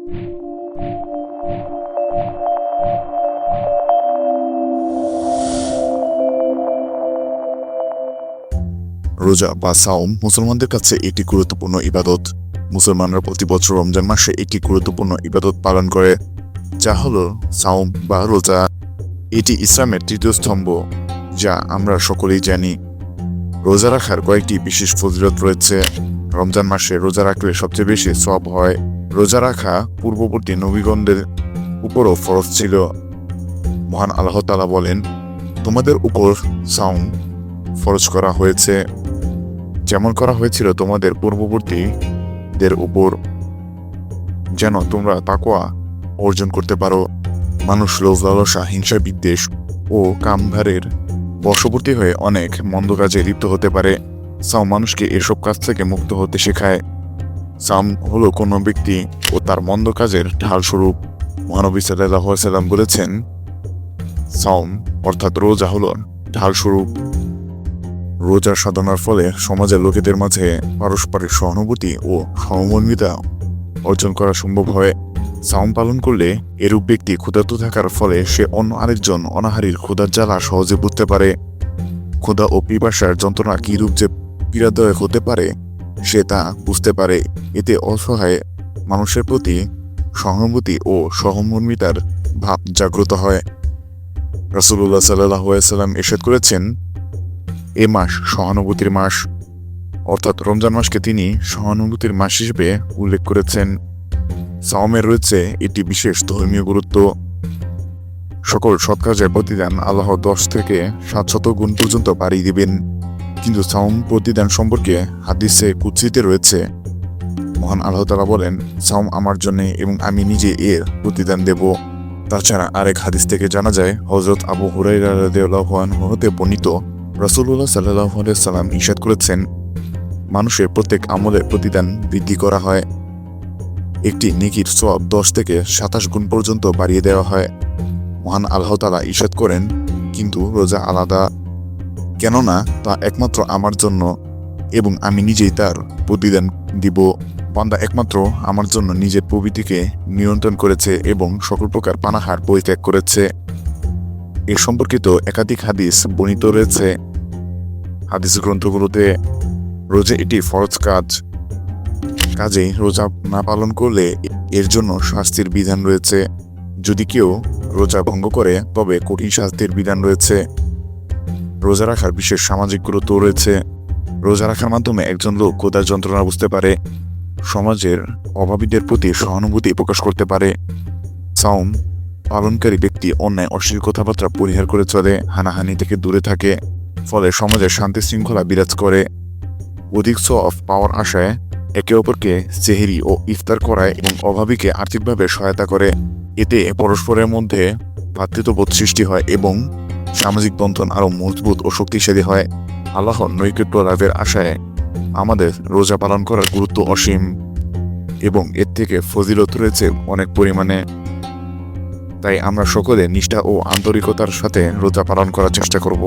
রোজা বা সাওম মুসলমানদের কাছে একটি গুরুত্বপূর্ণ ইবাদত। মুসলমানরা প্রতি বছর রমজান মাসে একটি গুরুত্বপূর্ণ ইবাদত পালন করে, যা হলো সাওম বা রোজা। এটি ইসলামের তৃতীয় স্তম্ভ, যা আমরা সকলেই জানি। রোজা রাখার কয়েকটি বিশেষ ফজিলত রয়েছে। রমজান মাসে রোজা রাখলে সবচেয়ে বেশি সওয়াব হয়। রোজা রাখা পূর্ববর্তী নবীগণদের উপরও ফরজ ছিল। মহান আল্লাহ তাআলা বলেন, তোমাদের উপর সাওম ফরজ করা হয়েছে, যেমন করা হয়েছিল তোমাদের পূর্ববর্তীদের উপর, যেন তোমরা তাকওয়া অর্জন করতে পারো। মানুষ লোভ লালসা, হিংসা, বিদ্বেষ ও কামভারের বশবর্তী হয়ে অনেক মন্দ কাজে লিপ্ত হতে পারে। সাওম মানুষকে এসব কাজ থেকে মুক্ত হতে শেখায়। সাওম হলো কোনো ব্যক্তি ও তার মন্দ কাজের ঢাল স্বরূপ। মহানবী সাল্লাল্লাহু আলাইহি ওয়াসাল্লাম বলেছেন, সাওম অর্থাৎ রোজা হলো ঢাল স্বরূপ। রোজার সাধনার ফলে সমাজের লোকেদের মাঝে পারস্পরিক সহানুভূতি ও সহমর্মিতা অর্জন করা সম্ভব হয়। সাওম পালন করলে এরূপ ব্যক্তি ক্ষুধার্ত থাকার ফলে সে অন্য আরেকজন অনাহারীর ক্ষুধার জ্বালা সহজে বুঝতে পারে। ক্ষুধা ও পিপাসার যন্ত্রণা কিরূপ যে পীড়াদায়ক হতে পারে সে তা বুঝতে পারে। এতে অসহায় মানুষের প্রতি সহানুভূতি ও সহমর্মিতার ভাব জাগ্রত হয়। রাসূলুল্লাহ সাল্লাল্লাহু আলাইহি ওয়াসাল্লাম ইরশাদ করেছেন, এ মাস সহানুভূতির মাস, অর্থাৎ রমজান মাসকে তিনি সহানুভূতির মাস হিসেবে উল্লেখ করেছেন। সাওমের রয়েছে একটি বিশেষ ধর্মীয় গুরুত্ব। সকল সৎ কাজের প্রতিদান আল্লাহ 10 থেকে 700 গুণ পর্যন্ত বাড়িয়ে দিবেন। কিন্তু সাওম প্রতিদান সম্পর্কে হাদিসে কুদসিতে রয়েছে, মহান আল্লাহ তাআলা বলেন, সাওম আমার জন্য এবং আমি নিজে এর প্রতিদান দেব। তাছাড়া আরেক হাদিস থেকে জানা যায়, হযরত আবু হুরায়রা রাদিয়াল্লাহু আনহু হতে বর্ণিত, রাসূলুল্লাহ সাল্লাল্লাহু আলাইহি ওয়াসাল্লাম ইরশাদ করেছেন, মানুষের প্রত্যেক আমলের প্রতিদান বৃদ্ধি করা হয়। একটি নেকির সওয়াব 10 থেকে 27 গুণ পর্যন্ত বাড়িয়ে দেওয়া হয়। মহান আল্লাহ তাআলা ইরশাদ করেন, কিন্তু রোজা আলাদা, কেননা তা একমাত্র আমার জন্য এবং আমি নিজেই তার প্রতিদান দিব। বান্দা একমাত্র আমার জন্য নিজের প্রবৃত্তিকে নিয়ন্ত্রণ করেছে এবং সকল প্রকার পানাহার পরিত্যাগ করেছে। এ সম্পর্কিত একাধিক হাদিস বর্ণিত রয়েছে। হাদিস গ্রন্থগুলোতে রোজা এটি ফরজ কাজ, কাজেই রোজা না পালন করলে এর জন্য শাস্তির বিধান রয়েছে। যদি কেউ রোজা ভঙ্গ করে তবে কঠিন শাস্তির বিধান রয়েছে। রোজা রাখার বিশেষ সামাজিক গুরুত্ব রয়েছে। রোজা রাখার মাধ্যমে একজন লোক ক্ষুধার যন্ত্রণা বুঝতে পারে, সমাজের অভাবীদের প্রতি সহানুভূতি প্রকাশ করতে পারে। সাওম পালনকারী ব্যক্তি অন্যায় অশ্লীল কথাবার্তা পরিহার করে চলে, হানাহানি থেকে দূরে থাকে, ফলে সমাজে শান্তি শৃঙ্খলা বিরাজ করে। অধিক সওয়াব পাওয়ার আশায় একে অপরকে সেহরি ও ইফতার করায় এবং অভাবীকে আর্থিকভাবে সহায়তা করে। এতে পরস্পরের মধ্যে ভ্রাতৃত্ববোধ সৃষ্টি হয় এবং সামাজিক বন্ধন আরও মজবুত ও শক্তিশালী হয়। আল্লাহর নৈকট্য লাভের আশায় আমাদের রোজা পালন করার গুরুত্ব অসীম এবং এর থেকে ফজিলত রয়েছে অনেক পরিমাণে। তাই আমরা সকলে নিষ্ঠা ও আন্তরিকতার সাথে রোজা পালন করার চেষ্টা করব।